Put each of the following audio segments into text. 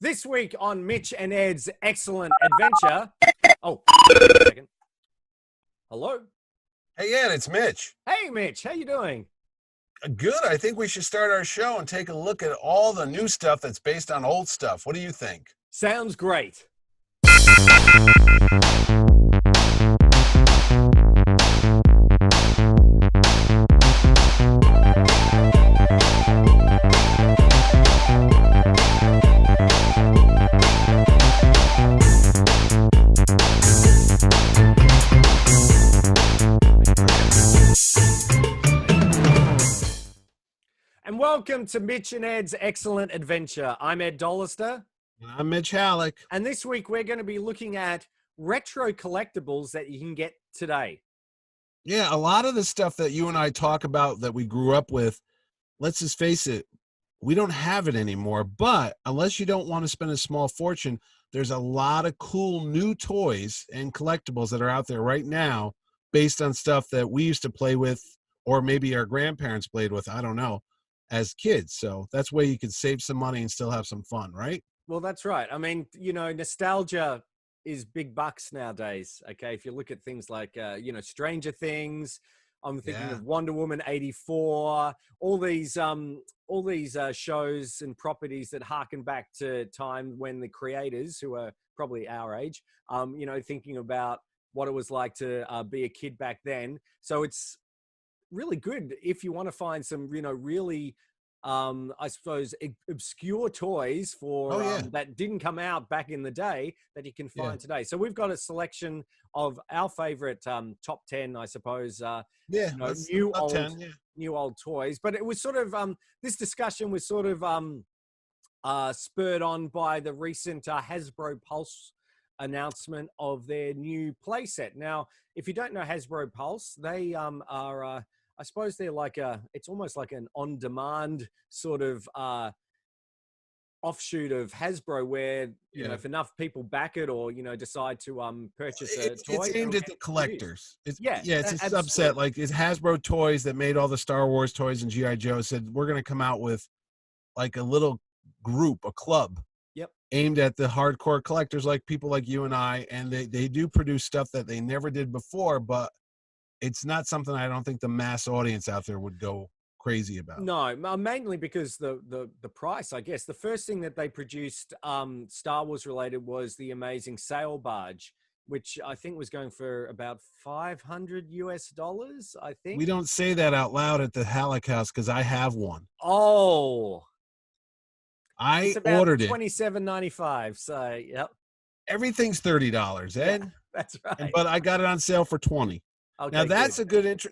This week on Mitch and Ed's excellent adventure. Oh, wait a second. Hello. Hey, Ed, it's Mitch. Hey, Mitch. How you doing? Good. I think we should start our show and take a look at all the new stuff that's based on old stuff. What do you think? Sounds great. And welcome to Mitch and Ed's excellent adventure. I'm Ed Dollister. I'm Mitch Halleck. And this week we're going to be looking at retro collectibles that you can get today. Yeah, a lot of the stuff that you and I talk about that we grew up with, let's just face it, we don't have it anymore. But unless you don't want to spend a small fortune, there's a lot of cool new toys and collectibles that are out there right now based on stuff that we used to play with, or maybe our grandparents played with, I don't know, as kids. So that's where you could save some money and still have some fun, right? Well, that's right. I mean, you know, nostalgia is big bucks nowadays. Okay. If you look at things like, Stranger Things, I'm thinking of Wonder Woman 84, all these shows and properties that harken back to time when the creators, who are probably our age, thinking about what it was like to be a kid back then. So it's really good if you want to find some, really, I suppose, obscure toys for that didn't come out back in the day that you can find today. So we've got a selection of our favorite top 10, I suppose, new old toys. But it was sort of this discussion was sort of spurred on by the recent Hasbro Pulse announcement of their new playset. Now, if you don't know Hasbro Pulse, they are I suppose they're like it's almost like an on-demand sort of offshoot of Hasbro, where if enough people back it or decide to purchase a toy, it's aimed at the collectors. It's a absolutely. subset. Like, it's Hasbro Toys that made all the Star Wars toys, and GI Joe said we're going to come out with like a little group, a club, aimed at the hardcore collectors, like people like you and I. And they do produce stuff that they never did before, but it's not something I don't think the mass audience out there would go crazy about. No, mainly because the price, I guess. The first thing that they produced Star Wars related was the amazing sail barge, which I think was going for about $500 I think. We don't say that out loud at the Halleck house because I have one. Oh, I ordered it $27.95. So yep, everything's $30, Ed. Yeah, that's right. But I got it on sale for $20. Okay, now that's a good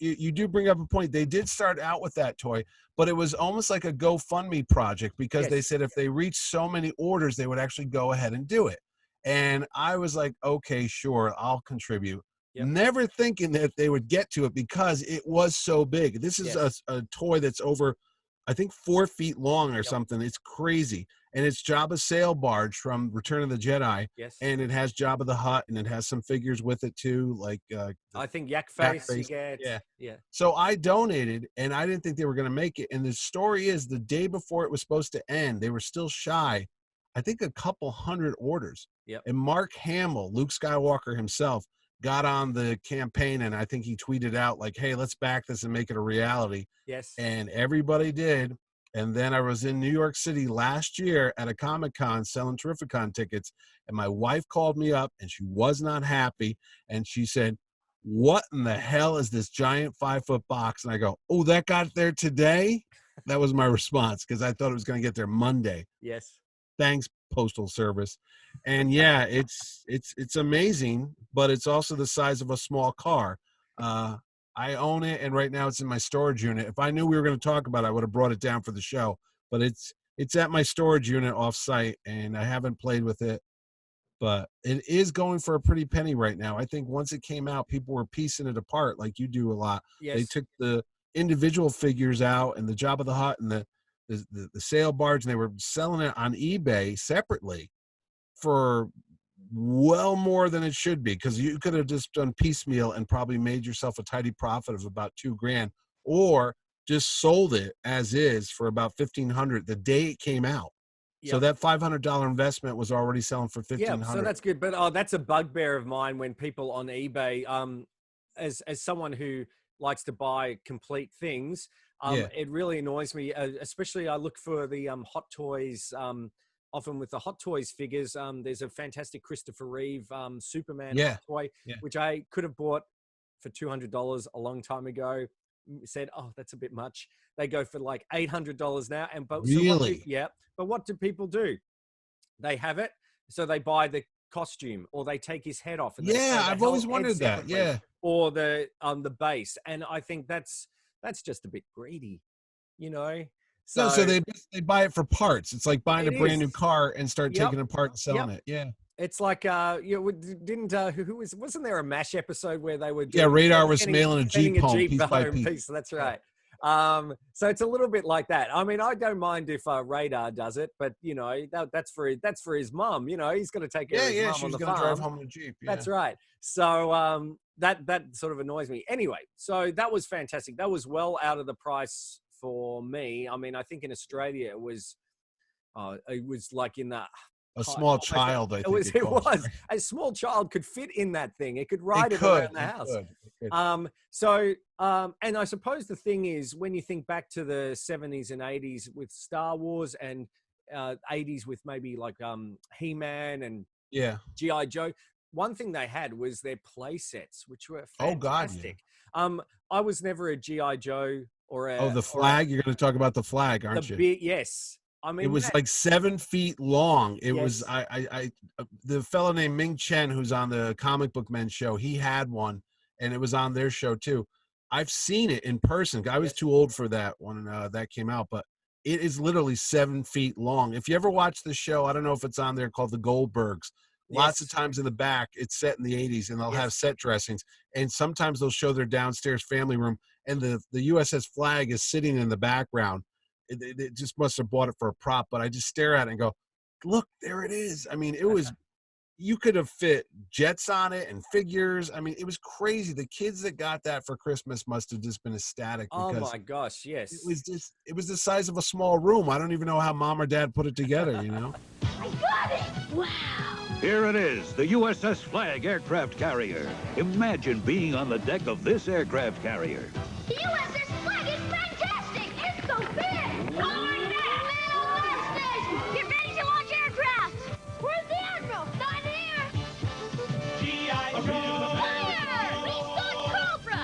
you do bring up a point. They did start out with that toy, but it was almost like a GoFundMe project, because they said if they reached so many orders, they would actually go ahead and do it. And I was like, okay, sure, I'll contribute. Never thinking that they would get to it because it was so big. This is a toy that's over, I think, 4 feet long or something. It's crazy. And it's Jabba's sail barge from Return of the Jedi. Yes. And it has Jabba the Hutt, and it has some figures with it too, like I think Yak Face. You get. Yeah. So I donated, and I didn't think they were going to make it. And the story is, the day before it was supposed to end, they were still shy, I think, a couple hundred orders. Yep. And Mark Hamill, Luke Skywalker himself, got on the campaign, and I think he tweeted out like, hey, let's back this and make it a reality. Yes. And everybody did. And then I was in New York City last year at a Comic-Con selling Terrificon tickets, and my wife called me up, and she was not happy, and she said, what in the hell is this giant 5-foot box? And I go, oh, that got there today? That was my response, because I thought it was going to get there Monday. Yes. Thanks, Postal Service. And yeah, it's amazing, but it's also the size of a small car. I own it, and right now it's in my storage unit. If I knew we were going to talk about it, I would have brought it down for the show. But it's at my storage unit off-site, and I haven't played with it. But it is going for a pretty penny right now. I think once it came out, people were piecing it apart like you do a lot. Yes. They took the individual figures out, and the Jabba the Hutt and the sail barge, and they were selling it on eBay separately for well more than it should be, because you could have just done piecemeal and probably made yourself a tidy profit of about $2,000, or just sold it as is for about $1,500 the day it came out. So that $500 investment was already selling for $1,500. Yeah, so that's good. But that's a bugbear of mine when people on eBay, as someone who likes to buy complete things, it really annoys me. Especially, I look for the Hot Toys. Often with the Hot Toys figures, there's a fantastic Christopher Reeve Superman hot toy, which I could have bought for $200 a long time ago. Said, oh, that's a bit much. They go for like $800 now. And but really, but what do people do? They have it, so they buy the costume, or they take his head off. And I've always wondered that. Yeah, or the base, and I think that's just a bit greedy, you know. So they buy it for parts. It's like buying a brand new car and start taking it apart and selling it. Yeah. It's like wasn't there a MASH episode where they were Radar was mailing a Jeep home piece by piece. That's right. So it's a little bit like that. I mean, I don't mind if Radar does it, but you know, that's for his mom. You know, he's going to take care of his mom on the farm. Drive home in a Jeep. Yeah. That's right. So that sort of annoys me. Anyway, so that was fantastic. That was well out of the price for me. I mean, I think in Australia it was like in the a small child. I think it was a small child could fit in that thing. It could ride it around the house. And I suppose the thing is, when you think back to the 70s and 80s with Star Wars, and 80s with maybe like He-Man and G.I. Joe, one thing they had was their play sets, which were fantastic. I was never a G.I. Joe or the flag. You're going to talk about the flag, aren't you? Yes. I mean, it was like 7 feet long. It was the fellow named Ming Chen, who's on the Comic Book Men show. He had one, and it was on their show too. I've seen it in person. I was too old for that when that came out, but it is literally 7 feet long. If you ever watch the show, I don't know if it's on there, called The Goldbergs. Lots of times in the back, it's set in the 80s, and they'll have set dressings, and sometimes they'll show their downstairs family room, and the USS flag is sitting in the background. It just must have bought it for a prop, but I just stare at it and go, look, there it is. I mean, it was, you could have fit jets on it and figures. I mean, it was crazy. The kids that got that for Christmas must have just been ecstatic. Oh my gosh, yes. It was the size of a small room. I don't even know how mom or dad put it together, you know? I got it! Wow! Here it is, the USS Flag aircraft carrier. Imagine being on the deck of this aircraft carrier. The USS Flag is fantastic! It's so big! Forward back! Little Get ready to launch aircraft! Where's the Admiral? Not here! G.I. Joe! Fire! He's got Cobra!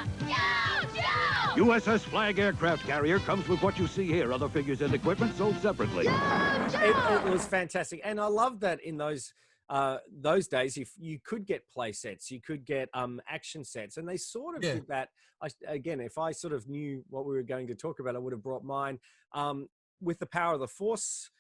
Joe! USS Flag aircraft carrier comes with what you see here. Other figures and equipment sold separately. It was fantastic. And I love that in those days, if you could get play sets, you could get action sets, and they sort of did that. Again, if I sort of knew what we were going to talk about, I would have brought mine. With the Power of the Force,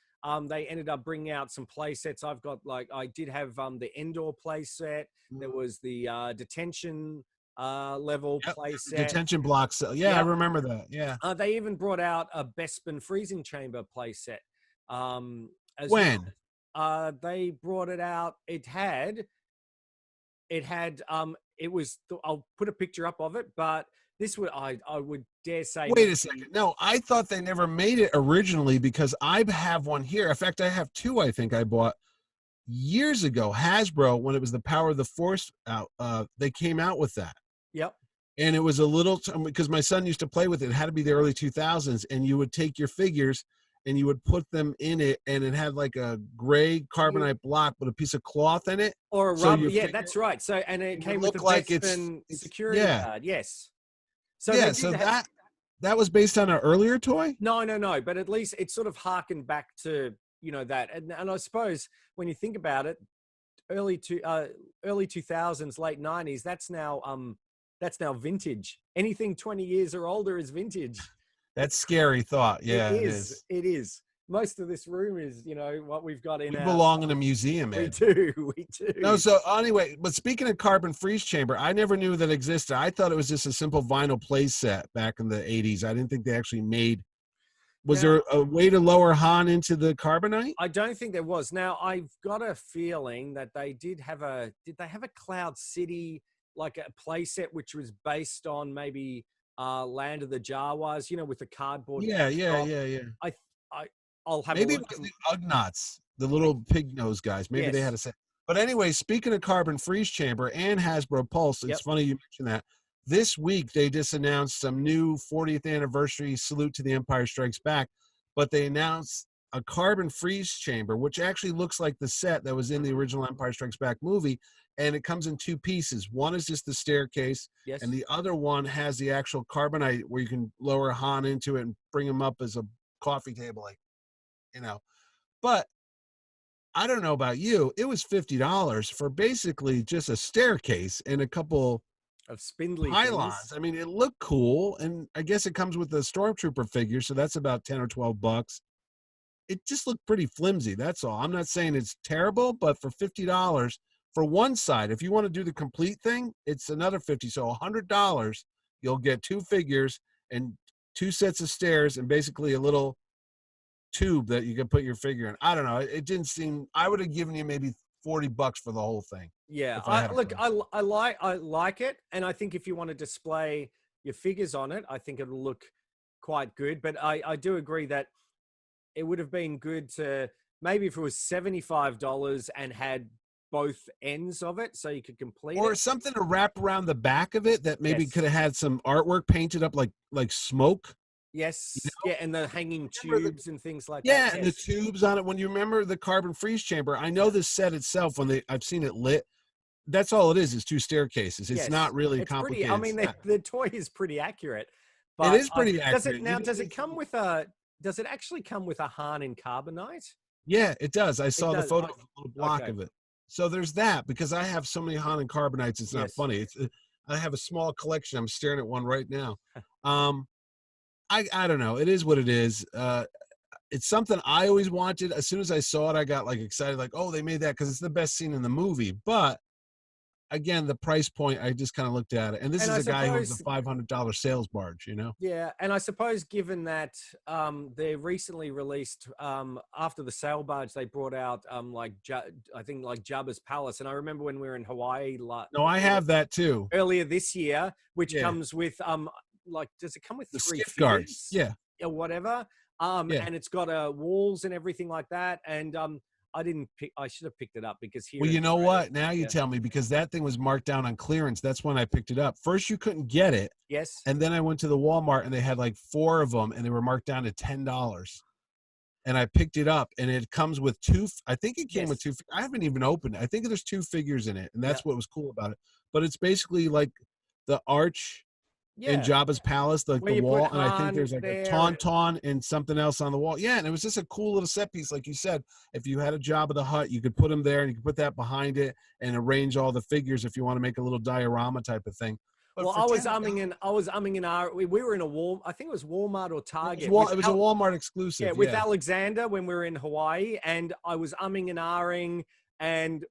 they ended up bringing out some play sets. I've got, like, I did have the Endor play set. There was the detention level play set. Detention blocks. Yeah, I remember that. Yeah. They even brought out a Bespin freezing chamber play set. When? They brought it out. It was, I'll put a picture up of it, but this would, I would dare say. Wait a second. No, I thought they never made it originally, because I have one here. In fact, I have two, I think I bought years ago. Hasbro, when it was the Power of the Force out, they came out with that. Yep. And it was a little, because my son used to play with it. It had to be the early 2000s, and you would take your figures and you would put them in it, and it had like a gray carbonite block with a piece of cloth in it. Or a rubber, that's right. So, and it came with a Bespin security guard, yes. So that was based on an earlier toy? No. But at least it sort of harkened back to, you know, that. And I suppose when you think about it, early 2000s, late 90s, that's now vintage. Anything 20 years or older is vintage. That's scary thought. Yeah, it is. Most of this room is, you know, what we've got in. We belong in a museum, Ed. We do. No, so anyway, but speaking of carbon freeze chamber, I never knew that existed. I thought it was just a simple vinyl play set back in the 80s. I didn't think they actually made. Was there a way to lower Han into the carbonite? I don't think there was. Now, I've got a feeling that they did they have a Cloud City, like a play set, which was based on maybe Land of the Jawas, you know, with the cardboard. Yeah. I'll have Maybe a it look. was the Ugnaughts, the little pig nose guys. Maybe they had a set. But anyway, speaking of carbon freeze chamber and Hasbro Pulse, it's funny you mentioned that. This week, they just announced some new 40th anniversary Salute to the Empire Strikes Back, but they announced a carbon freeze chamber, which actually looks like the set that was in the original Empire Strikes Back movie, and it comes in two pieces. One is just the staircase, and the other one has the actual carbonite where you can lower Han into it and bring him up as a coffee table, like, you know. But I don't know about you, it was $50 for basically just a staircase and a couple of spindly pylons. things. I mean, it looked cool, and I guess it comes with the Stormtrooper figure, so that's about 10 or 12 bucks. It just looked pretty flimsy, that's all. I'm not saying it's terrible, but for $50 for one side, if you want to do the complete thing, it's another $50. So $100, you'll get two figures and two sets of stairs and basically a little tube that you can put your figure in. I don't know. It didn't seem. I would have given you maybe $40 for the whole thing. Yeah, I like it, and I think if you want to display your figures on it, I think it'll look quite good. But I do agree that it would have been good to maybe if it was $75 and had both ends of it, so you could complete it, or something to wrap around the back of it that maybe could have had some artwork painted up like smoke. Yes. You know? Yeah, and the hanging tubes and things like that. Yeah, and the tubes on it. When you remember the carbon freeze chamber, I know the set itself, I've seen it lit, that's all it is two staircases. It's not really complicated. I mean, the toy is pretty accurate. But it is pretty accurate. Does it actually come with a Han in carbonite? Yeah, it does. I saw the photo of a little block of it. So there's that, because I have so many Han and carbonites, it's not funny. I have a small collection. I'm staring at one right now. I don't know. It is what it is. It's something I always wanted. As soon as I saw it, I got like excited, like, oh, they made that because it's the best scene in the movie. But again, the price point, I just kind of looked at it. And this is a guy who has a $500 sales barge, you know? Yeah. And I suppose given that they recently released, after the sale barge, they brought out I think like Jabba's Palace. And I remember when we were in Hawaii. No, I have that too. Earlier this year, which comes with, does it come with the 3 skiff figures? Guards? Yeah. Or whatever. And it's got walls and everything like that. And I should have picked it up because here. Well, you know what? Now you tell me, because that thing was marked down on clearance. That's when I picked it up. First, you couldn't get it. Yes. And then I went to the Walmart and they had like 4 of them and they were marked down to $10. And I picked it up and it comes with I think it came with 2. I haven't even opened it. I think there's 2 figures in it. And that's what was cool about it. But it's basically like the arch in Jabba's palace, like the wall, and I think there's like a tauntaun and something else on the wall. Yeah, and it was just a cool little set piece, like you said. If you had a Jabba the Hutt, you could put him there, and you could put that behind it and arrange all the figures if you want to make a little diorama type of thing. But well, I was umming and we were in I think it was Walmart or Target. It was a Walmart exclusive. Yeah, with Alexander when we were in Hawaii, and I was umming and ahhing, and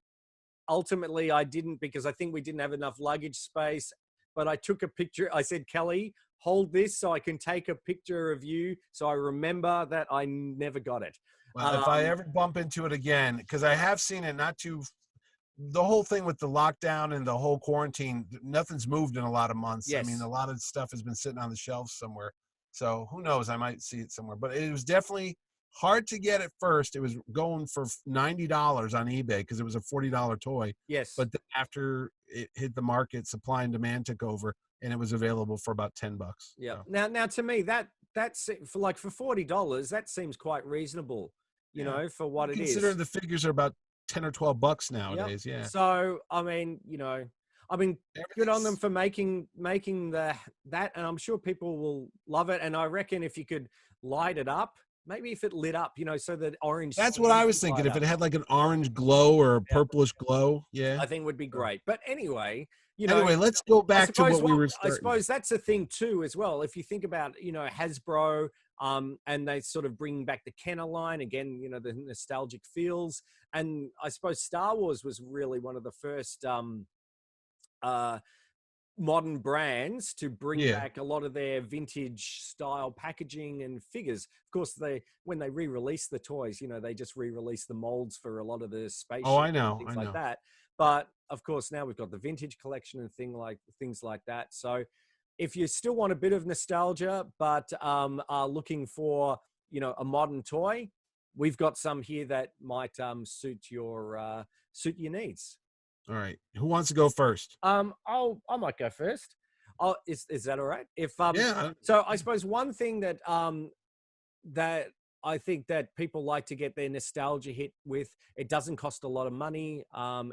ultimately I didn't, because I think we didn't have enough luggage space. But I took a picture. I said, Kelly, hold this so I can take a picture of you so I remember that I never got it. Well, if I ever bump into it again, because I have seen it the whole thing with the lockdown and the whole quarantine, nothing's moved in a lot of months. I mean, a lot of stuff has been sitting on the shelves somewhere. So who knows? I might see it somewhere. But it was definitely hard to get at first. It was going for $90 on eBay because it was a $40 toy. Yes. But after it hit the market, supply and demand took over, and it was available for about $10. Yeah. So. Now to me, that's for $40, that seems quite reasonable, you know, for what it is. Consider the figures are about 10 or 12 bucks nowadays. Yeah. So, I mean, good on them for making that, and I'm sure people will love it. And I reckon if you could light it up, maybe if it lit up, so that orange. That's what I was thinking. If it had like an orange glow or a purplish glow, I think would be great. But anyway, let's go back to what we were starting. I suppose that's a thing too, as well. If you think about, Hasbro, and they sort of bring back the Kenner line again, the nostalgic feels. And I suppose Star Wars was really one of the first modern brands to bring back a lot of their vintage style packaging and figures. Of course, when they re-release the toys, they just re-release the molds for a lot of the spaceships. Oh, I know, things like that. But of course, now we've got the vintage collection and things like that. So if you still want a bit of nostalgia, but are looking for, a modern toy, we've got some here that might suit your needs. All right. Who wants to go first? I might go first. Oh, is that all right? If Yeah. So I suppose one thing that that I think that people like to get their nostalgia hit with, it doesn't cost a lot of money.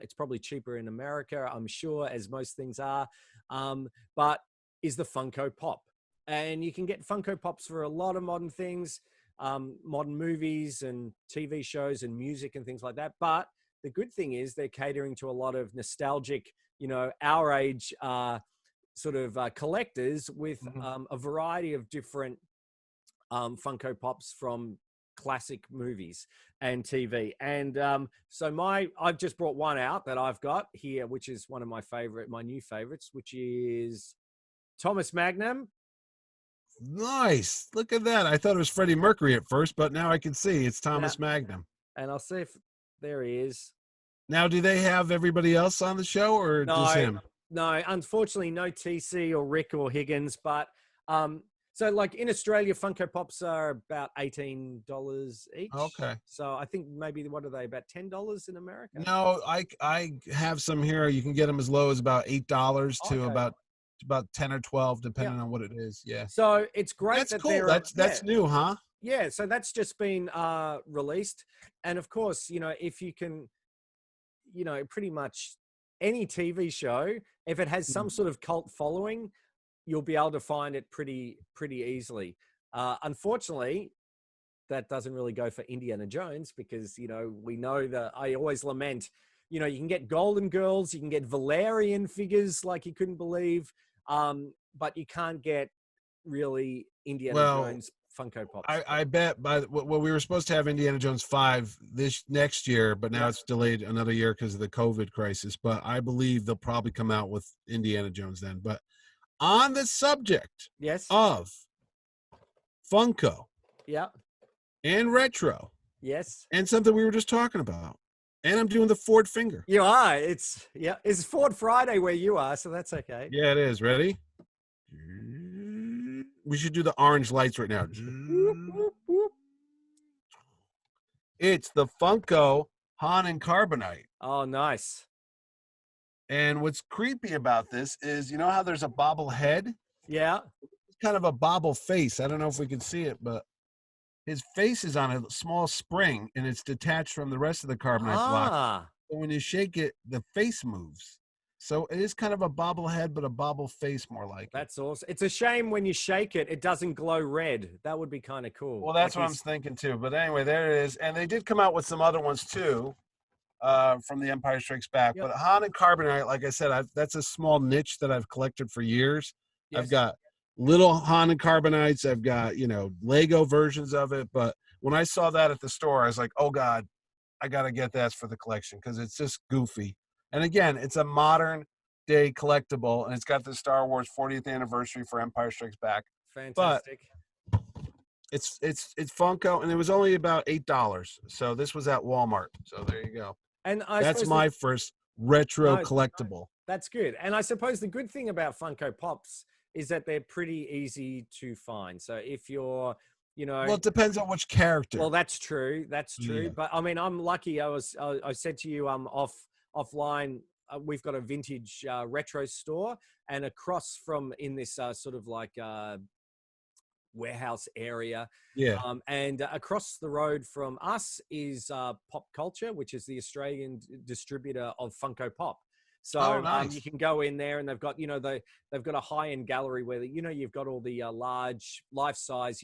It's probably cheaper in America, I'm sure, as most things are. But is the Funko Pop. And you can get Funko Pops for a lot of modern things, modern movies and TV shows and music and things like that. But the good thing is they're catering to a lot of nostalgic, our age sort of collectors with a variety of different Funko Pops from classic movies and TV. And so I've just brought one out that I've got here, which is one of my new favorites, which is Thomas Magnum. Nice. Look at that. I thought it was Freddie Mercury at first, but now I can see it's Thomas Magnum. And I'll see if there he is. Now, do they have everybody else on the show or just him? No, unfortunately, no TC or Rick or Higgins. But so like in Australia, Funko Pops are about $18 each. Okay. So I think maybe, what are they, about $10 in America? No, I have some here. You can get them as low as about $8 to about 10 or 12, depending on what it is. Yeah. So it's great. That's cool. That's new, huh? Yeah. So that's just been released. And of course, if you can, pretty much any TV show, if it has some sort of cult following, you'll be able to find it pretty easily. Unfortunately, that doesn't really go for Indiana Jones because, we know that I always lament, you can get Golden Girls, you can get Valerian figures like you couldn't believe, but you can't get really Indiana Jones Funko Pops. I bet we were supposed to have Indiana Jones 5 this next year, but now it's delayed another year because of the COVID crisis. But I believe they'll probably come out with Indiana Jones then. But on the subject of Funko and retro and something we were just talking about, and I'm doing the Ford finger. You are. It's Ford Friday where you are, so that's okay. Yeah, it is. Ready? We should do the orange lights right now. It's the Funko Han and Carbonite. Oh, nice. And what's creepy about this is, how there's a bobble head? Yeah. It's kind of a bobble face. I don't know if we can see it, but his face is on a small spring, and it's detached from the rest of the Carbonite block. So when you shake it, the face moves. So it is kind of a bobblehead, but a bobble face more like. That's awesome. It's a shame when you shake it, it doesn't glow red. That would be kind of cool. Well, that's what I'm thinking too. But anyway, there it is. And they did come out with some other ones too, from The Empire Strikes Back. But Han and Carbonite, like I said, that's a small niche that I've collected for years. Yes. I've got little Han and Carbonites. I've got, Lego versions of it. But when I saw that at the store, I was like, oh God, I got to get that for the collection because it's just goofy. And again, it's a modern day collectible, and it's got the Star Wars 40th anniversary for Empire Strikes Back. Fantastic. But it's Funko, and it was only about $8. So this was at Walmart. So there you go. And that's my first retro collectible. That's good. And I suppose the good thing about Funko Pops is that they're pretty easy to find. So if you're, well, it depends on which character. Well, that's true. That's true. Yeah. But I mean, I'm lucky. I said to you, offline, we've got a vintage retro store, and across from in this sort of like warehouse area. Yeah. And across the road from us is Pop Culture, which is the Australian distributor of Funko Pop. So nice. You can go in there, and they've got, they've got a high-end gallery where, you've got all the large life-size,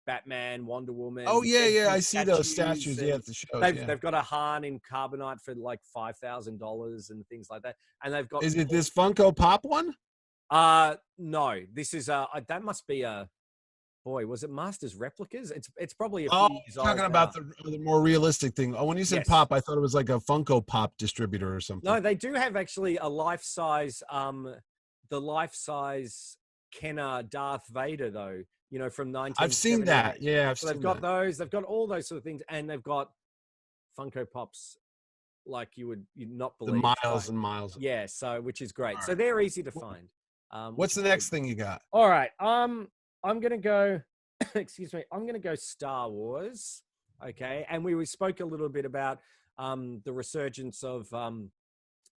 Batman, Wonder Woman. Oh yeah, I see those statues at the shows. They've got a Han in Carbonite for like $5,000 and things like that. And they've got. Is it this Funko Pop one? No. This is that must be a. Boy, was it Masters Replicas? It's probably a few years old. Talking about the more realistic thing. Oh, when you said Pop, I thought it was like a Funko Pop distributor or something. No, they do have actually a life-size, the life-size Kenner Darth Vader though. From 1978. I've seen that. Yeah, they've got those. They've got all those sort of things, and they've got Funko Pops like you'd not believe. The miles and miles. Yeah, so which is great. So they're easy to find. What's the next thing you got? All right. I'm gonna go. Excuse me. I'm gonna go Star Wars. Okay, and we spoke a little bit about the resurgence of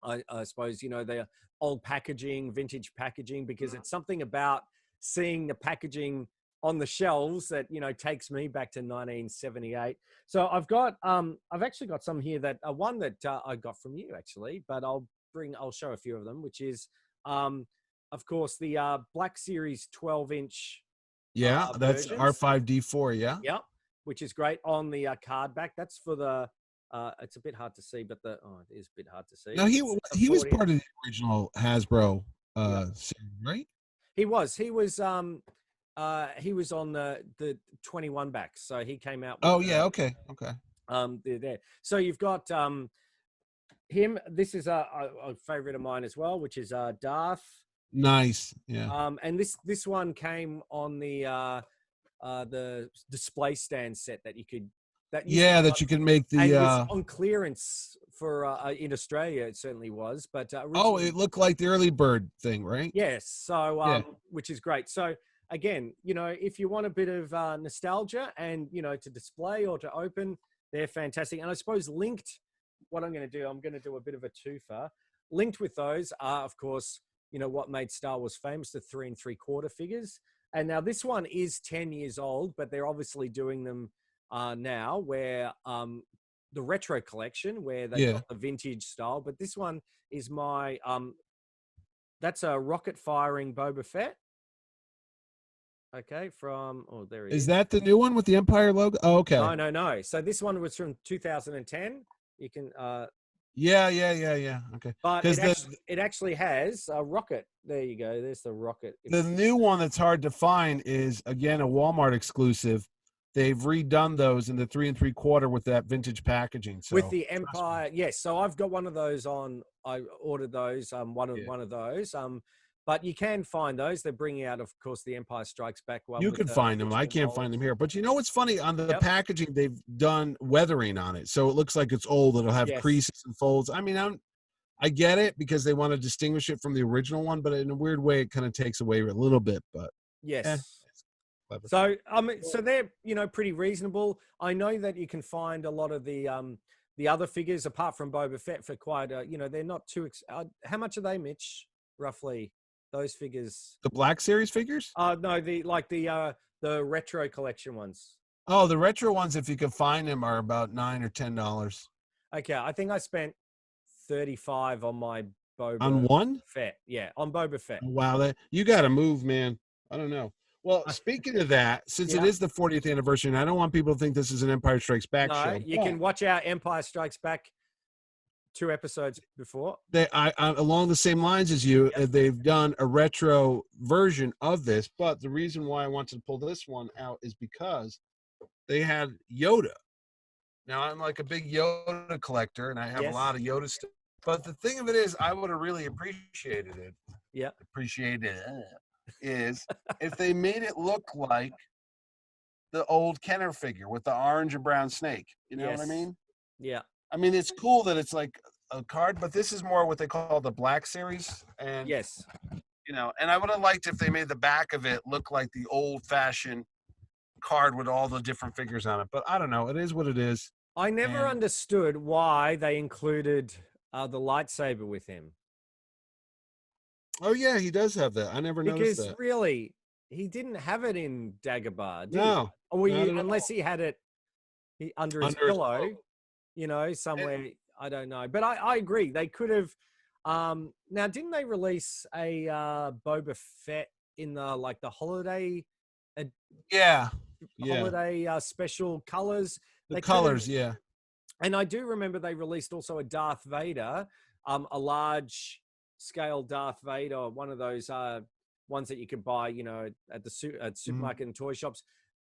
I suppose, you know, the old packaging, vintage packaging, because it's something about seeing the packaging on the shelves that, you know, takes me back to 1978. So I've actually got some here that one that I got from you actually, but I'll show a few of them, which is, of course, the Black Series 12-inch. Yeah, that's versions. R5D4. Yeah. Yep, which is great on the card back. That's for the. It's a bit hard to see, but it is a bit hard to see. No, he was part of the original Hasbro series, right? He was on the 21 backs, so he came out. With okay. There. So you've got him. This is a favorite of mine as well, which is Darth. Nice, yeah. And this one came on the display stand set that you could. That you can make the. And it was on clearance for in Australia. It certainly was, but it looked like the early bird thing, right? Yes. So which is great. So again, you know, if you want a bit of nostalgia and, you know, to display or to open, they're fantastic. And I suppose linked, what I'm going to do a bit of a twofer. Linked with those are, of course, you know, what made Star Wars famous, the 3 3/4 figures. And now this one is 10 years old, but they're obviously doing them now, where the retro collection, where they got the vintage style. But this one is my that's a rocket firing Boba Fett. Okay, there he is. Is that the new one with the Empire logo? Oh, okay. No. So this one was from 2010. You can Yeah. Okay. But it actually has a rocket. There you go. There's the rocket. The new one that's hard to find is, again, a Walmart exclusive. They've redone those in the 3 3/4 with that vintage packaging. So, with the Empire, yes. So I've got one of those on. I ordered those. One of those. But you can find those. They're bringing out, of course, the Empire Strikes Back one. You can find them. I can't find them here. But you know what's funny? On the packaging, they've done weathering on it, so it looks like it's old. It'll have creases and folds. I mean, I get it because they want to distinguish it from the original one, but in a weird way, it kind of takes away a little bit. But yes. So so they're, you know, pretty reasonable. I know that you can find a lot of the other figures apart from Boba Fett for quite you know, they're not too how much are they, Mitch, roughly, those figures? The Black Series figures? No, the retro collection ones. Oh, the retro ones, if you can find them, are about $9 or $10. Okay, I think I spent $35 on my Boba on one Fett. Yeah, on Boba Fett. Wow, you got to move, man. I don't know. Well, speaking of that, since it is the 40th anniversary, and I don't want people to think this is an Empire Strikes Back show. You can watch our Empire Strikes Back 2 episodes before. I along the same lines as you, they've done a retro version of this, but the reason why I wanted to pull this one out is because they had Yoda. Now, I'm like a big Yoda collector, and I have a lot of Yoda stuff. But the thing of it is, I would have really appreciated it. Yeah. Is if they made it look like the old Kenner figure with the orange and brown snake. You know what I mean? Yeah. I mean, it's cool that it's like a card, but this is more what they call the Black Series. And you know, and I would have liked if they made the back of it look like the old-fashioned card with all the different figures on it. But I don't know. It is what it is. I never understood why they included the lightsaber with him. Oh yeah, he does have that. I never noticed that. Because really, he didn't have it in Dagobah, did he? Or unless he had it under his pillow, you know, somewhere. I don't know, but I agree. They could have. Now, didn't they release a Boba Fett in the holiday? Holiday special colors. The colors, And I do remember they released also a Darth Vader, a large scale Darth Vader, one of those ones that you could buy, you know, at the supermarket and toy shops,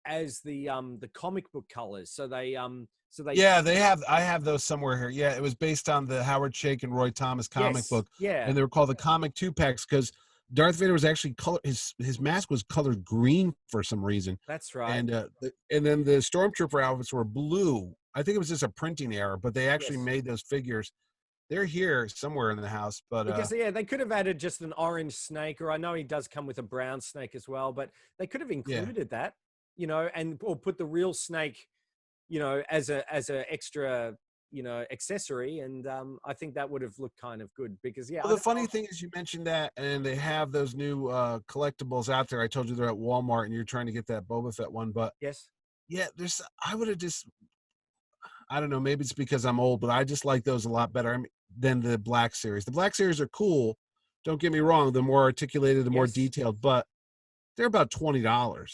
as the comic book colors. So they I have those somewhere here. Yeah, it was based on the Howard Shake and Roy Thomas comic book. Yeah, and they were called the comic 2-packs because Darth Vader was actually his mask was colored green for some reason. That's right. And then the Stormtrooper outfits were blue. I think it was just a printing error, but they actually made those figures. They're here somewhere in the house, but because they could have added just an orange snake, or I know he does come with a brown snake as well, but they could have included that, you know, or put the real snake, as a extra, accessory. And I think that would have looked kind of good because, Well, the funny thing is you mentioned that, and they have those new collectibles out there. I told you they're at Walmart, and you're trying to get that Boba Fett one. But yes, yeah, I would have I don't know, maybe it's because I'm old, but I just like those a lot better than the Black Series. The Black Series are cool. Don't get me wrong. They're more articulated, the more detailed, but they're about $20,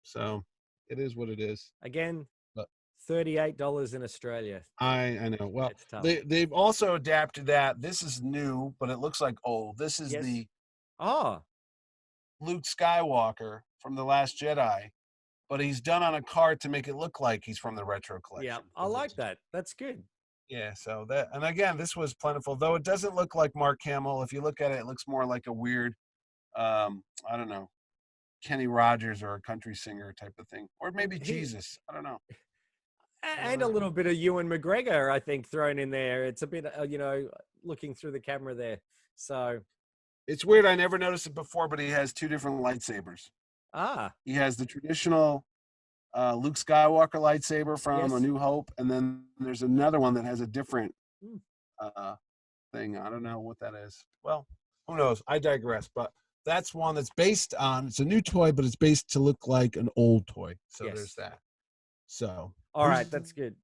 so it is what it is. Again, but $38 in Australia. I know. Well, they've also adapted that. This is new, but it looks like old. This is the Luke Skywalker from The Last Jedi, but he's done on a card to make it look like he's from the Retro Collection. Yeah, I like that. That's good. Yeah, so that, and again, this was plentiful, though it doesn't look like Mark Hamill. If you look at it, it looks more like a weird, I don't know, Kenny Rogers or a country singer type of thing, or maybe Jesus. I don't know. And a little bit of Ewan McGregor, I think, thrown in there. It's a bit, looking through the camera there. So it's weird. I never noticed it before, but he has two different lightsabers. He has the traditional Luke Skywalker lightsaber from A New Hope, and then there's another one that has a different thing. I don't know what that is. Well, who knows? I digress. But that's one that's based on. It's a new toy, but it's based to look like an old toy. So there's that. So all right, that's good.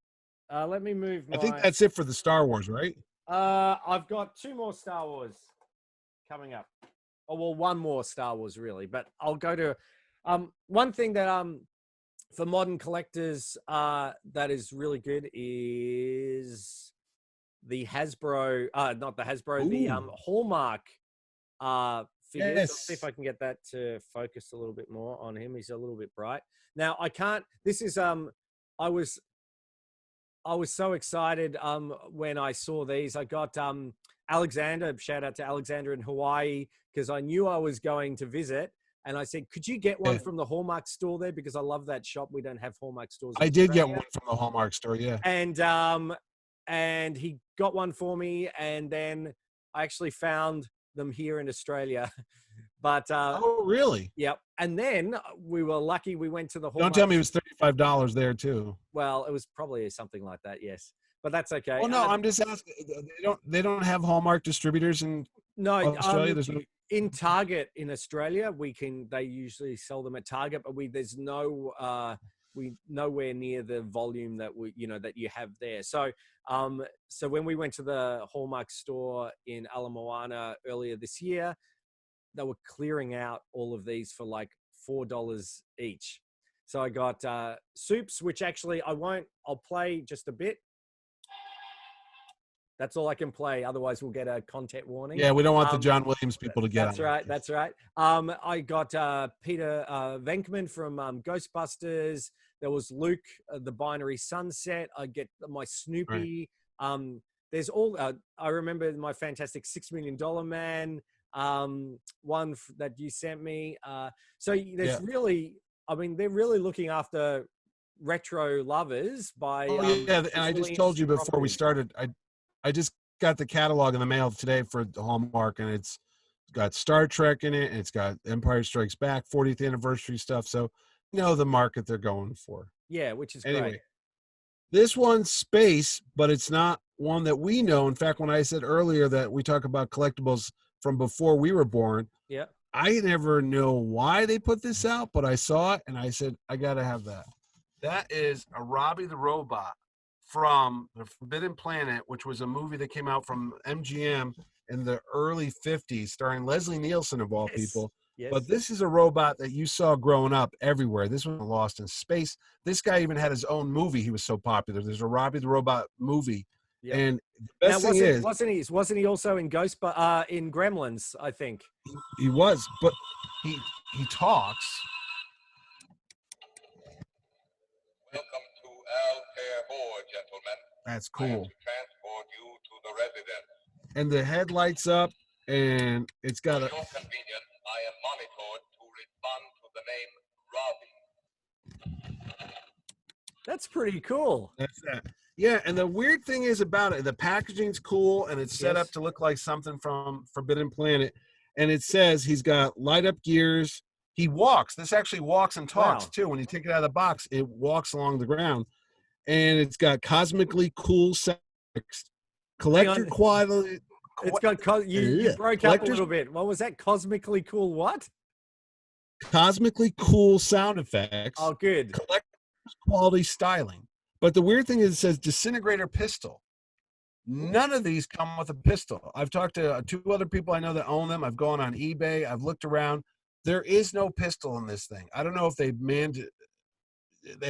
Let me move. I think that's it for the Star Wars, right? I've got 2 more Star Wars coming up. Oh well, 1 more Star Wars really, but I'll go to one thing that for modern collectors that is really good is the Hasbro, not the Hasbro, the Hallmark figures. I'll see if I can get that to focus a little bit more on him. He's a little bit bright. Now I can't. This is I was so excited when I saw these. I got Alexander. Shout out to Alexander in Hawaii because I knew I was going to visit. And I said, could you get one from the Hallmark store there? Because I love that shop. We don't have Hallmark stores. I did get one from the Hallmark store, yeah. And he got one for me. And then I actually found them here in Australia. But oh, really? Yep. And then we were lucky. We went to the Hallmark. Don't tell me it was $35 there too. Well, it was probably something like that, yes. But that's okay. Well, no, I'm just asking. They don't have Hallmark distribers in Australia. There's no. In Target in Australia, they usually sell them at Target, but there's no nowhere near the volume that that you have there. So so when we went to the Hallmark store in Ala Moana earlier this year, they were clearing out all of these for like $4 each. So I got Soups, which actually I'll play just a bit. That's all I can play. Otherwise, we'll get a content warning. Yeah, we don't want the John Williams people to get. That's right. That's right. I got Peter Venkman from Ghostbusters. There was Luke, the Binary Sunset. I get my Snoopy. Right. There's all. I remember my fantastic $6 Million Man. One that you sent me. So there's really. I mean, they're really looking after retro lovers by. And I just told you before we started. I just got the catalog in the mail today for the Hallmark, and it's got Star Trek in it, and it's got Empire Strikes Back 40th anniversary stuff. So, the market they're going for. Yeah, which is anyway, great. This one's space, but it's not one that we know. In fact, when I said earlier that we talk about collectibles from before we were born, I never know why they put this out, but I saw it, and I said, I got to have that. That is a Robbie the Robot from The Forbidden Planet, which was a movie that came out from MGM in the early 50s, starring Leslie Nielsen of all people. Yes. But this is a robot that you saw growing up everywhere. This was Lost in Space. This guy even had his own movie. He was so popular. There's a Robbie the Robot movie. Yep. And the best thing is, wasn't he also in in Gremlins? I think he was, but he talks. Welcome to Altair Board, gentlemen. That's cool. I am to transport you to the residence. And the head lights up, and it's got a. For your convenience, I am monitored to respond to the name Robbie. That's pretty cool. That's that. Yeah, and the weird thing is about it, the packaging's cool, and it's set up to look like something from Forbidden Planet. And it says he's got light-up gears. He walks. This actually walks and talks, too. When you take it out of the box, it walks along the ground. and it's got cosmically cool sound effects, collector quality. It's got you broke up a little bit. What was that? Cosmically cool what? Cosmically cool sound effects. Oh, good. Collector's quality styling. But the weird thing is it says disintegrator pistol. None of these come with a pistol. I've talked to 2 other people I know that own them. I've gone on eBay. I've looked around. There is no pistol in this thing. I don't know if they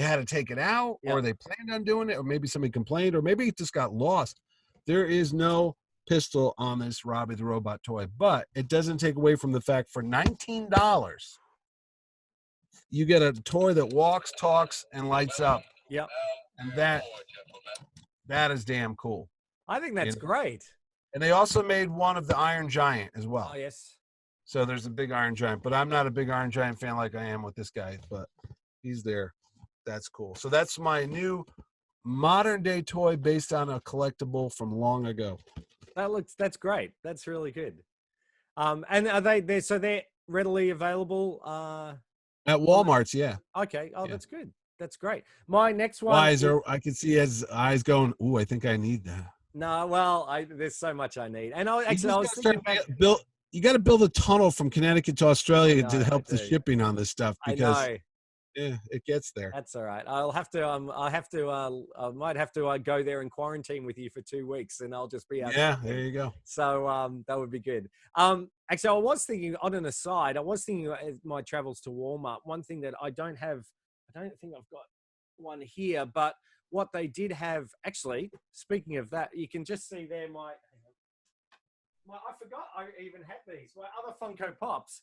had to take it out, or they planned on doing it, or maybe somebody complained, or maybe it just got lost. There is no pistol on this Robbie the Robot toy, but it doesn't take away from the fact for $19 you get a toy that walks, talks, and lights up. Yep. And that is damn cool. I think that's great. And they also made one of the Iron Giant as well. Oh, yes. So there's a big Iron Giant, but I'm not a big Iron Giant fan like I am with this guy, but he's there. That's cool. So that's my new modern day toy based on a collectible from long ago. That's great. That's really good. And are they're readily available? At Walmart's, yeah. Okay. Oh, yeah. That's good. That's great. My next one. I can see his eyes going, ooh, I think I need that. No, well, there's so much I need. And I was thinking back. You got to build a tunnel from Connecticut to Australia to help the shipping on this stuff, because it gets there. That's all right. I might have to go there and quarantine with you for 2 weeks, and I'll just be out. Yeah, there you go. So that would be good. Actually, I was thinking, on an aside, my travels to Walmart. One thing that I don't think I've got one here, but what they did have, actually, speaking of that, you can just see there I forgot I even had these. My other Funko Pops,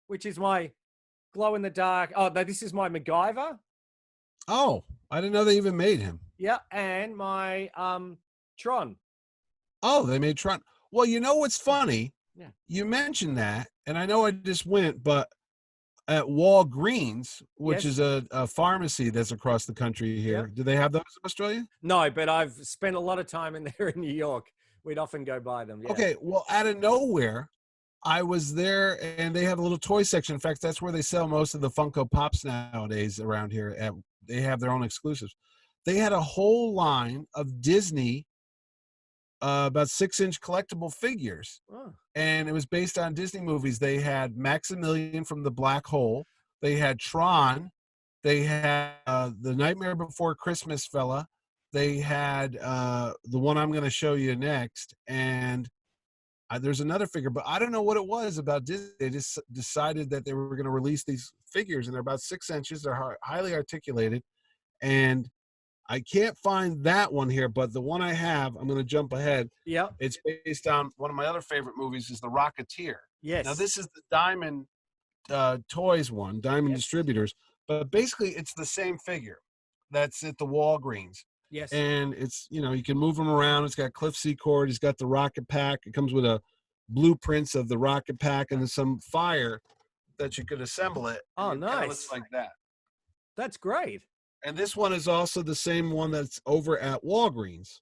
which is my glow in the dark. Oh, no, this is my MacGyver. Oh, I didn't know they even made him. Yeah, and my Tron. Oh, they made Tron. Well, you know what's funny? Yeah. You mentioned that, and I know I just went, but at Walgreens, which is a pharmacy that's across the country here, do they have those in Australia? No, but I've spent a lot of time in there in New York. We'd often go by them. Yeah. Okay, well, out of nowhere, I was there, and they have a little toy section. In fact, that's where they sell most of the Funko Pops nowadays around here. They have their own exclusives. They had a whole line of Disney, about 6-inch collectible figures, and it was based on Disney movies. They had Maximilian from the Black Hole. They had Tron. They had the Nightmare Before Christmas fella. They had the one I'm going to show you next, and there's another figure, but I don't know what it was about Disney. They just decided that they were going to release these figures, and they're about 6 inches. They're highly articulated, and I can't find that one here, but the one I have, I'm going to jump ahead. Yeah. It's based on one of my other favorite movies, is The Rocketeer. Yes. Now, this is the Diamond Toys one, Diamond Distributors, but basically it's the same figure that's at the Walgreens. Yes. And it's, you can move them around. It's got Cliff Secord. It's got the rocket pack. It comes with a blueprints of the rocket pack and then some fire that you could assemble it. Oh, nice. It looks like that. That's great. And this one is also the same one that's over at Walgreens,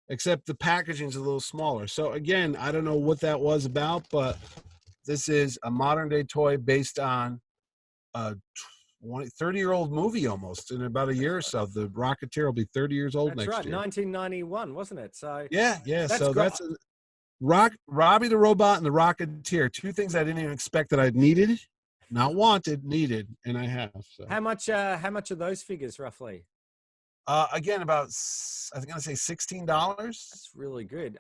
except the packaging is a little smaller. So again, I don't know what that was about, but this is a modern day toy based on a 30-year-old movie almost in about a year or so. The Rocketeer will be 30 years old next year. That's right, 1991, wasn't it? So yeah. So that's Robbie the Robot and the Rocketeer. 2 things I didn't even expect that I needed, not wanted, needed, and I have. So. How much are those figures roughly? Again, about I think I'm gonna say $16. That's really good.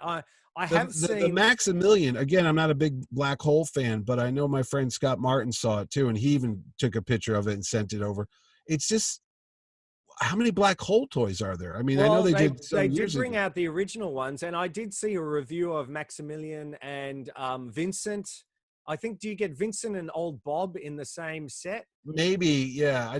I have seen the Maximilian. Again, I'm not a big Black Hole fan, but I know my friend Scott Martin saw it too, and he even took a picture of it and sent it over. It's just, how many Black Hole toys are there? I mean, I know they did bring out the original ones, and I did see a review of Maximilian and Vincent. I think, do you get Vincent and Old Bob in the same set? Maybe, yeah.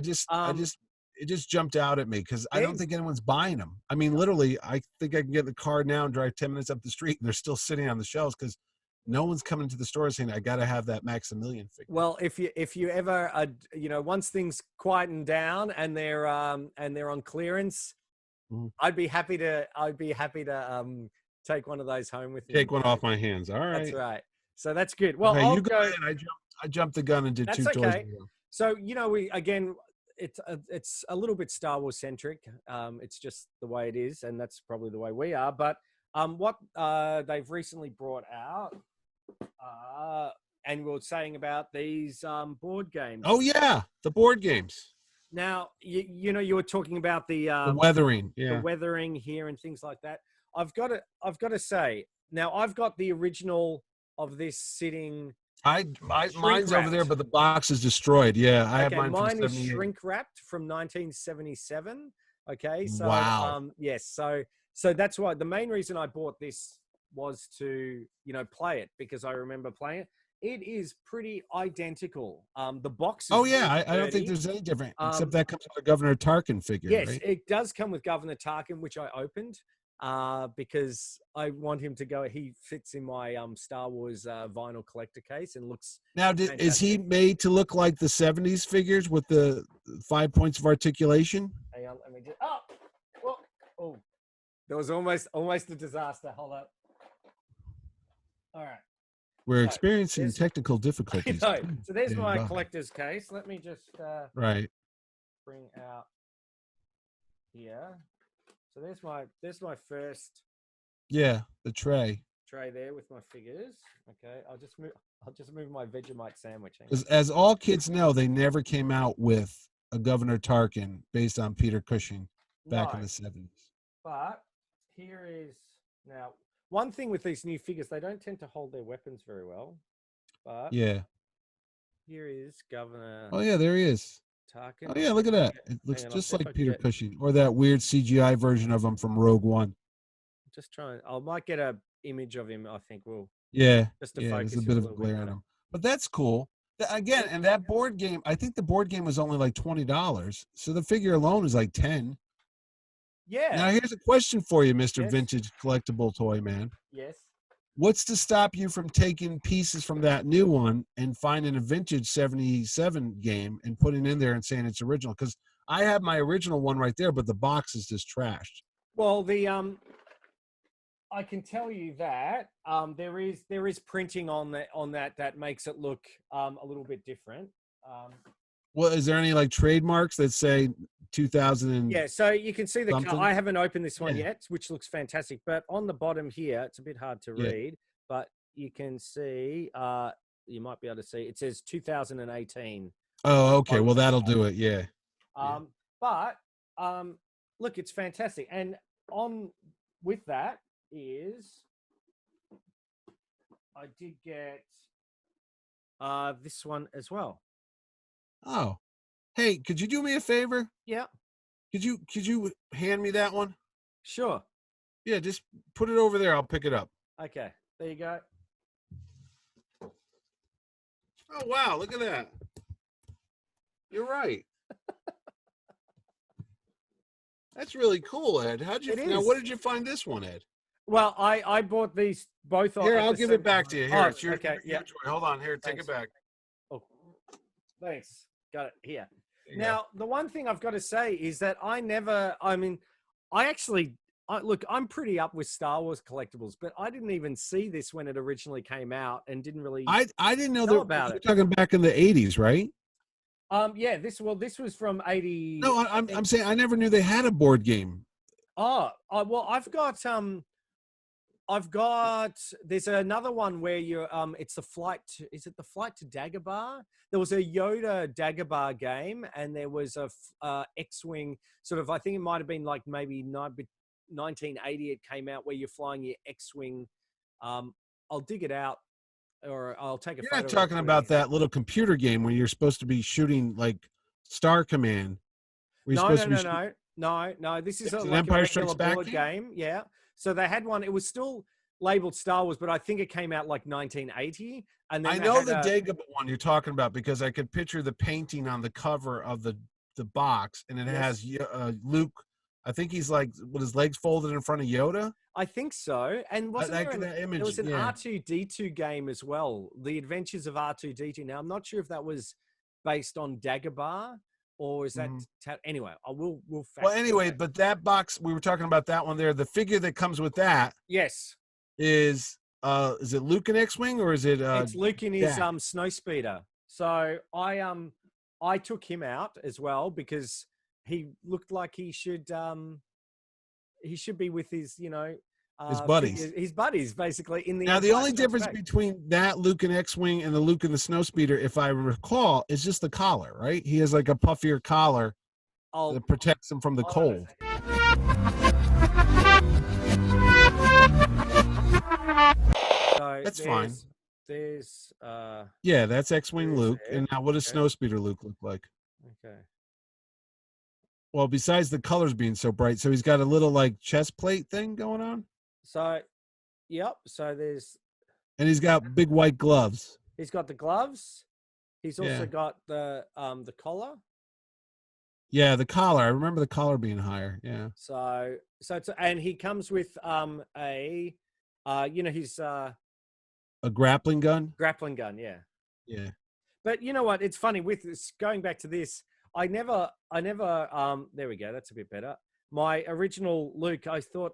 It just jumped out at me because I don't think anyone's buying them. I mean, literally, I think I can get in the car now and drive 10 minutes up the street, and they're still sitting on the shelves because no one's coming to the store saying, I got to have that Maximilian figure. Well, if you ever, once things quieten down and they're on clearance, I'd be happy to take one of those home with me. Take one off my hands. All right. That's right. So that's good. Well, okay, you go ahead. I jumped the gun and did 2 toys. Okay. So, it's a little bit Star Wars centric. It's just the way it is, and that's probably the way we are. But what they've recently brought out, and we were saying about these board games. Oh yeah, the board games. Now you know, you were talking about the weathering, the weathering here and things like that. I've got to say, now I've got the original of this sitting. Mine's over there, but the box is destroyed. Yeah, I have mine from mine is 78. shrink wrapped from 1977. Okay, so wow. yes, so that's why the main reason I bought this was to, you know, play it, because I remember playing it. It is pretty identical. The box is I don't think there's any different, except that comes with a Governor Tarkin figure. Yes, right? It does come with Governor Tarkin, which I opened because I want him to go. He fits in my Star Wars vinyl collector case and looks. Now, is he made to look like the 70s figures with the 5 points of articulation? Hang on, let me just. Oh, there was almost a disaster. Hold up. All right. We're experiencing technical difficulties. So there's my collector's case. Let me just bring out here. So there's my first. Yeah, the tray there with my figures. Okay, I'll just move my Vegemite sandwich. Because as all kids know, they never came out with a Governor Tarkin based on Peter Cushing back in the 70s. But here is now. One thing with these new figures, they don't tend to hold their weapons very well. But yeah, here is Governor. Oh yeah, there he is. Tarkin. Oh yeah, look at that. It looks just like Peter Cushing, or that weird CGI version of him from Rogue One. Just trying. I might get a image of him. I think we'll. Yeah. Just to focus. There's a bit of a glare on him, but that's cool. Again, and that board game, I think the board game was only like $20, so the figure alone is like $10. Yeah. Now here's a question for you, Mr. Vintage Collectible Toy Man. Yes. What's to stop you from taking pieces from that new one and finding a vintage 77 game and putting it in there and saying it's original? Because I have my original one right there, but the box is just trashed. Well, I can tell you that there is printing on that makes it look a little bit different. Well, is there any like trademarks that say 2000? Yeah, so you can see I haven't opened this one yet, which looks fantastic. But on the bottom here, it's a bit hard to read, but you can see, you might be able to see, it says 2018. Oh, okay. Well, that'll do it. Yeah. But look, it's fantastic. And on with that is, I did get this one as well. Oh, hey, could you do me a favor? Yeah. Could you hand me that one? Sure. Yeah, just put it over there. I'll pick it up. Okay. There you go. Oh, wow. Look at that. You're right. That's really cool, Ed. Now, what did you find this one, Ed? Well, I bought these both. Here, I'll give it back to you. Here, it's your, okay. your toy. Hold on. Here, take it back. Oh, thanks. Got it here. Now, the one thing I've got to say is that look, I'm pretty up with Star Wars collectibles, but I didn't even see this when it originally came out and didn't really. I didn't know about it. You're talking back in the 80s, right? Yeah. This was from 80. No, I'm saying I never knew they had a board game. Oh, well, there's another one where you're it's the flight to Dagobah? There was a Yoda Dagobah game, and there was a X-Wing sort of, I think it might have been like maybe 1980 it came out, where you're flying your X-Wing. I'll dig it out, or I'll take a photo. You're not talking about that little computer game where you're supposed to be shooting like Star Command. No. This is an like Empire a Strikes regular Back board game. Yeah. So they had one. It was still labeled Star Wars, but I think it came out like 1980. And then I know the Dagobah one you're talking about, because I could picture the painting on the cover of the box, and it has Luke. I think he's like with his legs folded in front of Yoda. I think so. And wasn't there was an R2-D2 game as well, The Adventures of R2-D2. Now, I'm not sure if that was based on Dagobah, or is that anyway? We'll. Well, anyway, but that box, we were talking about that one there. The figure that comes with that, is it Luke in X-Wing, or is it? It's Luke in his snowspeeder. So I took him out as well because he looked like he should be with his, His buddies. his buddies, basically. In the Now, the Empire only Strikes difference Back. between that Luke and X-Wing and the Luke and the Snowspeeder, if I recall, is just the collar, right? He has like a puffier collar that protects him from the cold. So That's fine. There's Yeah, that's X-Wing there's Luke. there. And now what does Okay. Snowspeeder Luke look like? Okay. Well, besides the colors being so bright, so he's got a little like chest plate thing going on, So, yep. So and he's got big white gloves. he's got the gloves. He's also Yeah. got the collar. Yeah, the collar. I remember the collar being higher. Yeah. So and he comes with his A grappling gun. grappling gun. Yeah. Yeah. But you know what? It's funny with this, going back to this. I never. There we go. That's a bit better. My original Luke, I thought,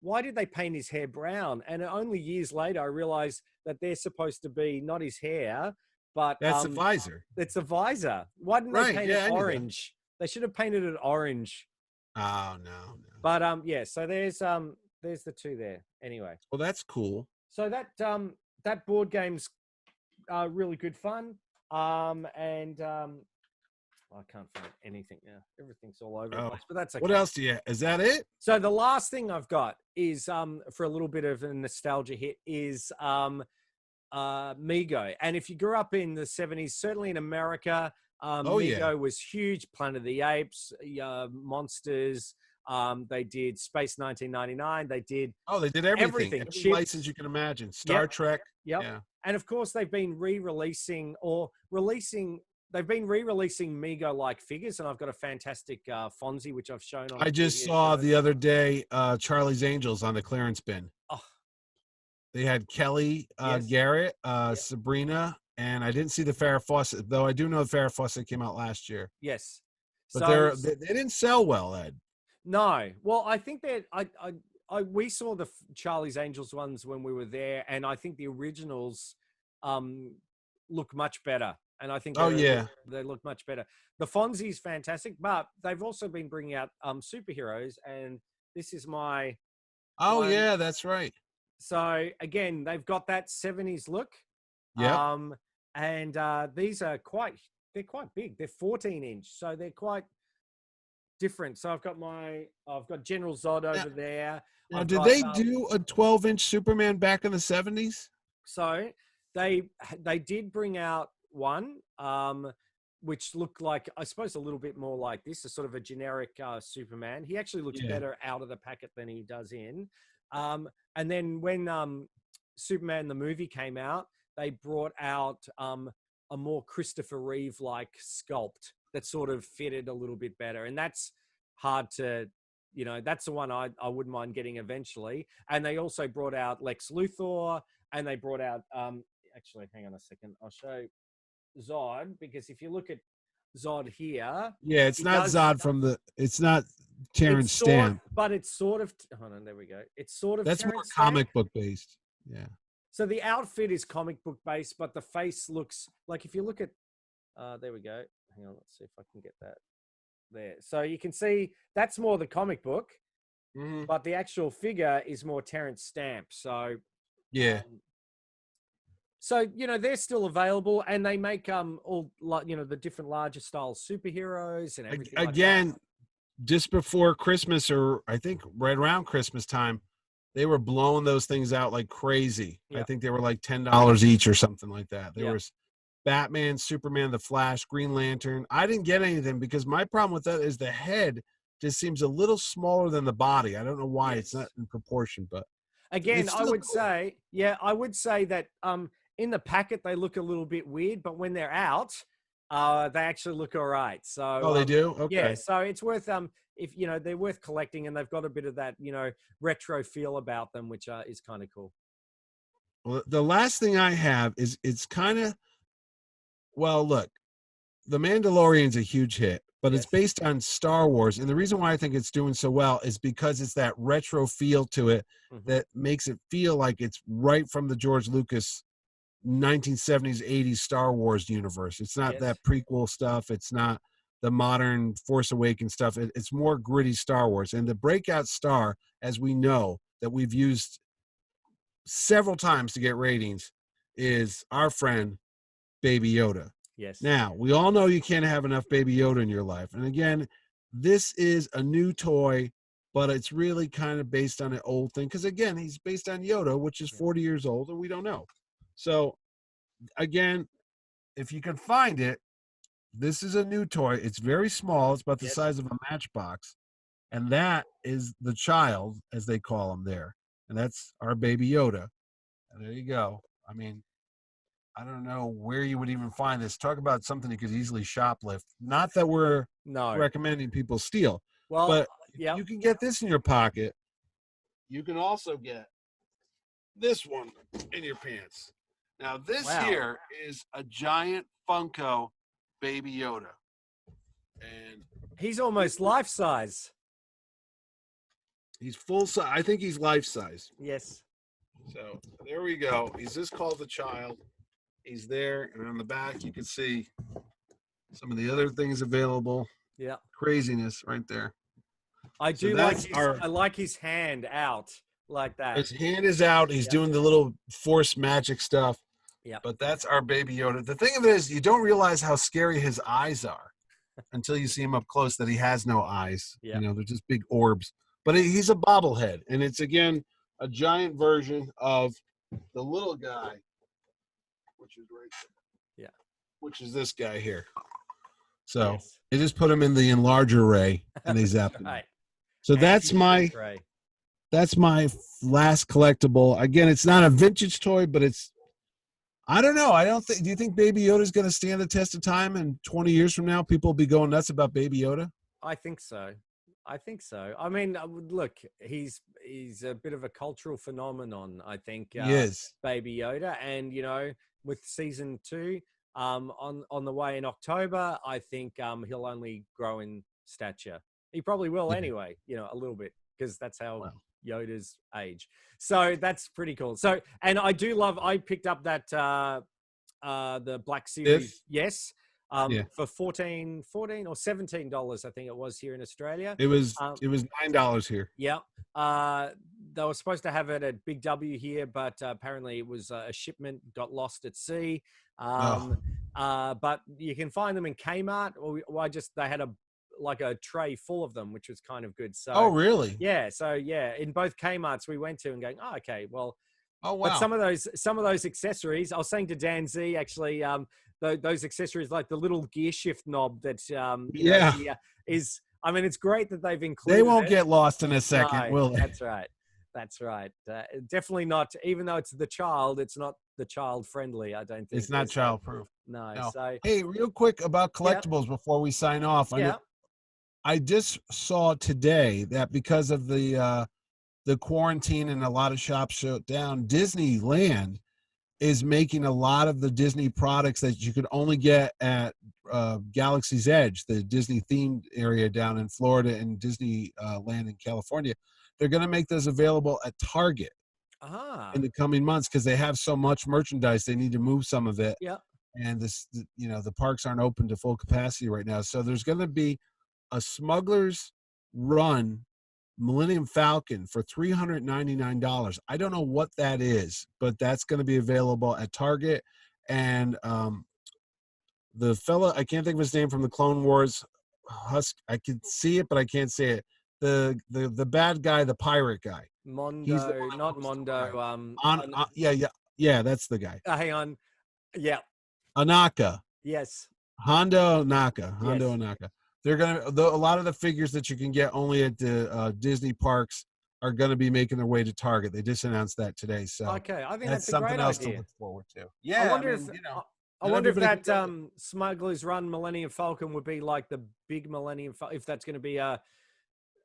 why did they paint his hair brown? And only years later, I realized that they're supposed to be not his hair, but That's the visor. it's the visor. Why didn't they Right, paint yeah, I it knew that. orange? They should have painted it orange. Oh no. But yeah. So there's the two there. Anyway. Well, that's cool. So that board game's really good fun. I can't find anything now. Everything's all over the Oh. place, but that's okay. What else do you? Is that it? So the last thing I've got is for a little bit of a nostalgia hit is Mego. And if you grew up in the 70s, certainly in America, Mego was huge. Planet of the Apes, Monsters. They did Space 1999. They did everything. Every Chips. license you can imagine. Star Trek. Yep. Yeah. And of course, they've been re-releasing Mego-like figures, and I've got a fantastic Fonzie, which I've shown on. I just saw the other day Charlie's Angels on the clearance bin. Oh. They had Kelly, Yes. Garrett, Sabrina, and I didn't see the Farrah Fawcett, though I do know the Farrah Fawcett came out last year. Yes. But they didn't sell well, Ed. No. Well, I think that we saw the Charlie's Angels ones when we were there, and I think the originals look much better. And I think they look much better. The Fonzie's fantastic, but they've also been bringing out superheroes, and this is my. Oh yeah, that's right. So again, they've got that 70s look. Yeah. And these are quite big. They're 14-inch, so they're quite different. So I've got General Zod over there. Now, did they do a 12-inch Superman back in the 70s? So they did bring out one, which looked like, I suppose, a little bit more like this, a sort of a generic Superman. He actually looks better out of the packet than he does in. And then when Superman the movie came out, they brought out a more Christopher Reeve-like sculpt that sort of fitted a little bit better. And that's hard to, that's the one I wouldn't mind getting eventually. And they also brought out Lex Luthor, and they brought out, actually, hang on a second. I'll show Zod, because if you look at Zod here. Yeah, it's not Zod it's not Terrence Stamp. But it's sort of, hold on, there we go. It's sort of That's Terrence more Stamp. comic book based. Yeah. So the outfit is comic book based, but the face looks like, if you look at, there we go. Hang on, let's see if I can get that there. So you can see that's more the comic book, but the actual figure is more Terrence Stamp. So yeah. So, they're still available, and they make all, the different larger style superheroes and everything. Again, just before Christmas, or I think right around Christmas time, they were blowing those things out like crazy. Yep. I think they were like $10 each or something like that. There was Batman, Superman, The Flash, Green Lantern. I didn't get anything because my problem with that is the head just seems a little smaller than the body. I don't know why. It's not in proportion, but again, I would say that in the packet they look a little bit weird, but when they're out, they actually look all right. So they do? Okay. Yeah, so it's worth if they're worth collecting, and they've got a bit of that retro feel about them, which is kind of cool. Well, the last thing I have is it's kind of, well, look, The Mandalorian's a huge hit, but it's based on Star Wars, and the reason why I think it's doing so well is because it's that retro feel to it that makes it feel like it's right from the George Lucas 1970s, 80s Star Wars universe. It's not that prequel stuff. It's not the modern Force Awakens stuff. It's more gritty Star Wars. And the breakout star, as we know, that we've used several times to get ratings, is our friend Baby Yoda. Yes. Now, we all know you can't have enough Baby Yoda in your life. And again, this is a new toy, but it's really kind of based on an old thing. Because again, he's based on Yoda, which is 40 years old, and we don't know. So again, if you can find it, this is a new toy. It's very small. It's about the size of a matchbox. And that is the child, as they call him there. And that's our Baby Yoda. And there you go. I mean, I don't know where you would even find this. Talk about something you could easily shoplift. Not that we're recommending people steal. Well, but you can get this in your pocket. You can also get this one in your pants. Now, this here is a giant Funko Baby Yoda. And he's almost life size. He's full size. I think he's life size. Yes. So there we go. He's just called the child. He's there. And on the back, you can see some of the other things available. Yeah. Craziness right there. I do I like his hand out like that. His hand is out. He's doing the little force magic stuff. Yeah. But that's our Baby Yoda. The thing of it is, you don't realize how scary his eyes are until you see him up close, that he has no eyes. Yeah. You know, they're just big orbs. But he's a bobblehead. And it's, again, a giant version of the little guy, which is right there. Yeah. Which is this guy here. So they just put him in the enlarge array and they zap him. Right. So that's my last collectible. Again, it's not a vintage toy, but it's, I don't know. Do you think Baby Yoda is going to stand the test of time, and 20 years from now, people will be going nuts about Baby Yoda? I think so. I mean, look, he's a bit of a cultural phenomenon, I think. He is. Baby Yoda. And, you know, with season 2 on the way in October, I think he'll only grow in stature. He probably will anyway, you know, a little bit, because that's how Yoda's age. So that's pretty cool. So, and I picked up that the Black Series. Yes. For $14 or $17, I think it was here in Australia. It was $9 here. Yeah. They were supposed to have it at Big W here, but apparently it was a shipment got lost at sea. But you can find them in Kmart, or they had a tray full of them, which was kind of good. So, oh, really? Yeah. So in both Kmarts we went to and going, okay, well, oh wow. But some of those accessories, I was saying to Dan Z actually, those accessories like the little gear shift knob that is, I mean, it's great that they've included. They won't get lost in a second, will they? That's right. Definitely not. Even though it's the child, it's not the child friendly. I don't think it's not child proof. No. So hey, real quick about collectibles before we sign off. I just saw today that because of the quarantine and a lot of shops shut down, Disneyland is making a lot of the Disney products that you could only get at Galaxy's Edge, the Disney themed area down in Florida and Disneyland in California. They're going to make those available at Target in the coming months, because they have so much merchandise. They need to move some of it. Yeah. And the parks aren't open to full capacity right now. So there's going to be a Smuggler's Run Millennium Falcon for $399. I don't know what that is, but that's going to be available at Target. And the fella, I can't think of his name, from the Clone Wars, I can see it, but I can't say it. The bad guy, the pirate guy. Mondo, not Mondo. Yeah, that's the guy. Hang on. Yeah. Anaka. Yes. Hondo Anaka. They're a lot of the figures that you can get only at the Disney parks are going to be making their way to Target. They just announced that today. So okay, I think that's a something great else idea to look forward to. Yeah, I wonder if that Smuggler's Run Millennium Falcon would be like the big Millennium Falcon, if that's going to be a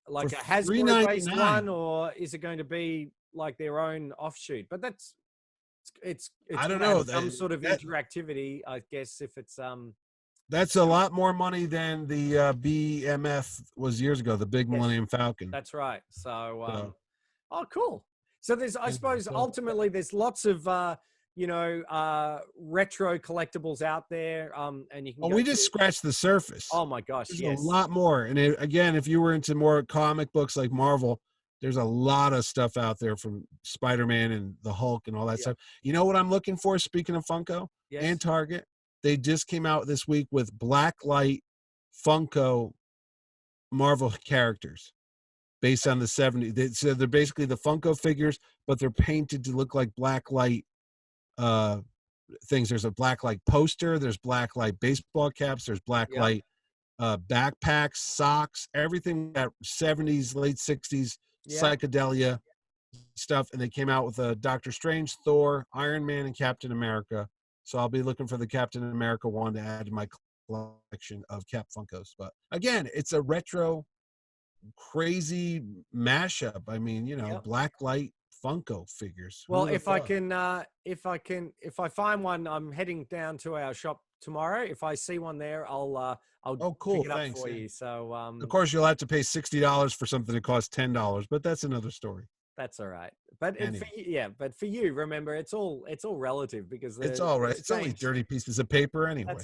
Hasbro-based one, or is it going to be like their own offshoot? But it's I don't know, some sort of interactivity, I guess, if it's That's a lot more money than the BMF was years ago, the big Millennium Falcon. That's right. So, oh, cool. So I suppose ultimately there's lots of retro collectibles out there. And you can. We just scratched the surface. Oh my gosh, there's yes, a lot more. And again, if you were into more comic books like Marvel, there's a lot of stuff out there from Spider-Man and the Hulk and all that stuff. You know what I'm looking for? Speaking of Funko and Target, they just came out this week with blacklight Funko Marvel characters based on the 70s. So they're basically the Funko figures, but they're painted to look like blacklight things. There's a blacklight poster. There's blacklight baseball caps. There's blacklight backpacks, socks, everything that 70s, late 60s psychedelia stuff. And they came out with a Doctor Strange, Thor, Iron Man, and Captain America. So I'll be looking for the Captain America one to add to my collection of Cap Funkos. But again, it's a retro crazy mashup. I mean, blacklight Funko figures. Well, if I find one, I'm heading down to our shop tomorrow. If I see one there, I'll pick it up for you. So of course you'll have to pay $60 for something that costs $10, but that's another story. That's all right. But anyway. but for you, remember, it's all relative because it's all right. It's only dirty pieces of paper anyway.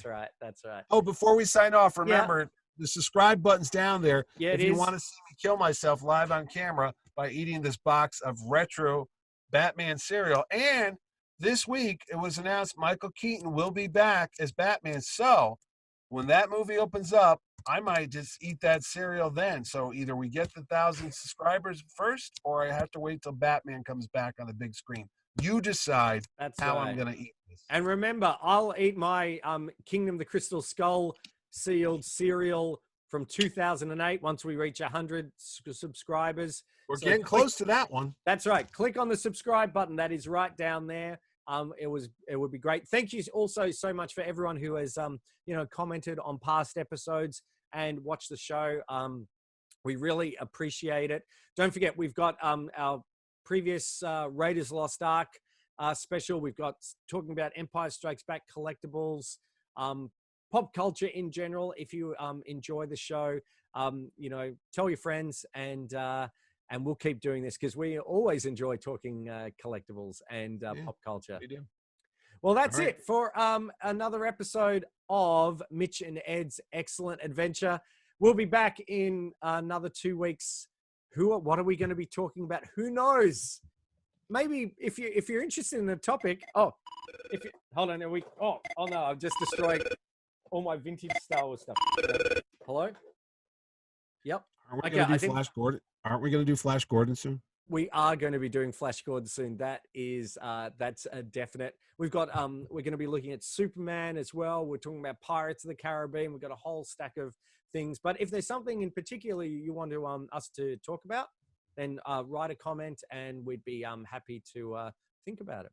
That's right. Oh, before we sign off, remember the subscribe button's down there. Yeah, if you want to see me kill myself live on camera by eating this box of retro Batman cereal. And this week it was announced Michael Keaton will be back as Batman. So when that movie opens up, I might just eat that cereal then. So either we get the 1,000 subscribers first, or I have to wait till Batman comes back on the big screen. You decide how I'm going to eat this. And remember, I'll eat my Kingdom of the Crystal Skull sealed cereal from 2008 once we reach 100 subscribers. We're getting close to that one. That's right. Click on the subscribe button. That is right down there. It would be great. Thank you also so much for everyone who has commented on past episodes and watched the show. We really appreciate it. Don't forget, we've got our previous Raiders Lost Ark special. We've got talking about Empire Strikes Back collectibles, pop culture in general. If you enjoy the show, tell your friends, and we'll keep doing this because we always enjoy talking collectibles and pop culture. We do. Well, that's it for another episode of Mitch and Ed's Excellent Adventure. We'll be back in another 2 weeks. What are we going to be talking about? Who knows? Maybe if you're interested in the topic. Hold on. Oh no! I've just destroyed all my vintage Star Wars stuff. Hello. Yep. Aren't we going to do Flash Gordon? Aren't we going to do Flash Gordon soon? We are going to be doing Flash Gordon soon. That's a definite. We've got we're going to be looking at Superman as well. We're talking about Pirates of the Caribbean. We've got a whole stack of things. But if there's something in particular you want to us to talk about, then write a comment and we'd be happy to think about it.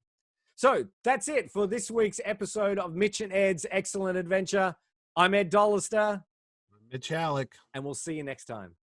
So that's it for this week's episode of Mitch and Ed's Excellent Adventure. I'm Ed Dollister. I'm Mitch Halleck. And we'll see you next time.